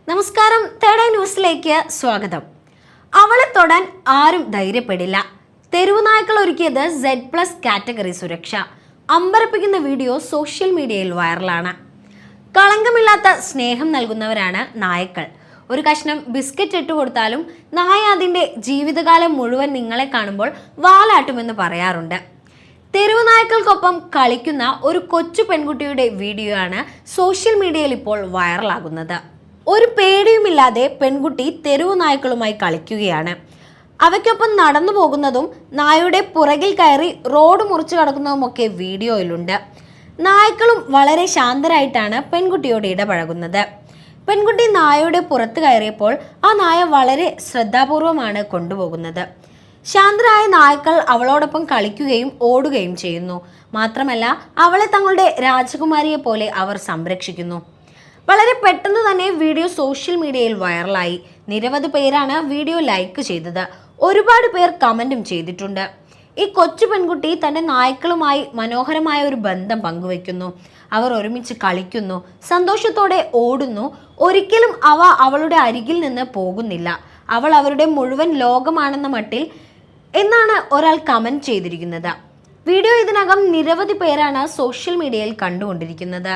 നമസ്കാരം, third eye ന്യൂസിലേക്ക് സ്വാഗതം. അവളെ തൊടാൻ ആരും ധൈര്യപ്പെടില്ല. തെരുവു നായ്ക്കൾ ഒരുക്കിയത് Z+ കാറ്റഗറി സുരക്ഷ. അമ്പരപ്പിക്കുന്ന വീഡിയോ സോഷ്യൽ മീഡിയയിൽ വൈറലാണ്. കളങ്കമില്ലാത്ത സ്നേഹം നൽകുന്നവരാണ് നായ്ക്കൾ. ഒരു കഷ്ണം ബിസ്ക്കറ്റ് ഇട്ടുകൊടുത്താലും നായ അതിൻ്റെ ജീവിതകാലം മുഴുവൻ നിങ്ങളെ കാണുമ്പോൾ വാലാട്ടുമെന്ന് പറയാറുണ്ട്. തെരുവു നായ്ക്കൾക്കൊപ്പം കളിക്കുന്ന ഒരു കൊച്ചു പെൺകുട്ടിയുടെ വീഡിയോ ആണ് സോഷ്യൽ മീഡിയയിൽ ഇപ്പോൾ വൈറലാകുന്നത്. ഒരു പേടിയുമില്ലാതെ പെൺകുട്ടി തെരുവു നായ്ക്കളുമായി കളിക്കുകയാണ്. അവയ്ക്കൊപ്പം നടന്നു പോകുന്നതും നായയുടെ പുറകിൽ കയറി റോഡ് മുറിച്ചു കടക്കുന്നതുമൊക്കെ വീഡിയോയിലുണ്ട്. നായ്ക്കളും വളരെ ശാന്തരായിട്ടാണ് പെൺകുട്ടിയോട് ഇടപഴകുന്നത്. പെൺകുട്ടി നായയുടെ പുറത്ത് കയറിയപ്പോൾ ആ നായ വളരെ ശ്രദ്ധാപൂർവമാണ് കൊണ്ടുപോകുന്നത്. ശാന്തരായ നായ്ക്കൾ അവളോടൊപ്പം കളിക്കുകയും ഓടുകയും ചെയ്യുന്നു. മാത്രമല്ല, അവളെ തങ്ങളുടെ രാജകുമാരിയെ പോലെ അവർ സംരക്ഷിക്കുന്നു. വളരെ പെട്ടെന്ന് തന്നെ വീഡിയോ സോഷ്യൽ മീഡിയയിൽ വൈറലായി. നിരവധി പേരാണ് വീഡിയോ ലൈക്ക് ചെയ്തത്. ഒരുപാട് പേർ കമന്റും ചെയ്തിട്ടുണ്ട്. ഈ കൊച്ചു പെൺകുട്ടി തൻ്റെ നായ്ക്കളുമായി മനോഹരമായ ഒരു ബന്ധം പങ്കുവെക്കുന്നു. അവർ ഒരുമിച്ച് കളിക്കുന്നു, സന്തോഷത്തോടെ ഓടുന്നു. ഒരിക്കലും അവ അവളുടെ അരികിൽ നിന്ന് പോകുന്നില്ല. അവൾ അവരുടെ മുഴുവൻ ലോകമാണെന്ന മട്ടിൽ എന്നാണ് ഒരാൾ കമന്റ് ചെയ്തിരിക്കുന്നത്. വീഡിയോ ഇതിനകം നിരവധി പേരാണ് സോഷ്യൽ മീഡിയയിൽ കണ്ടുകൊണ്ടിരിക്കുന്നത്.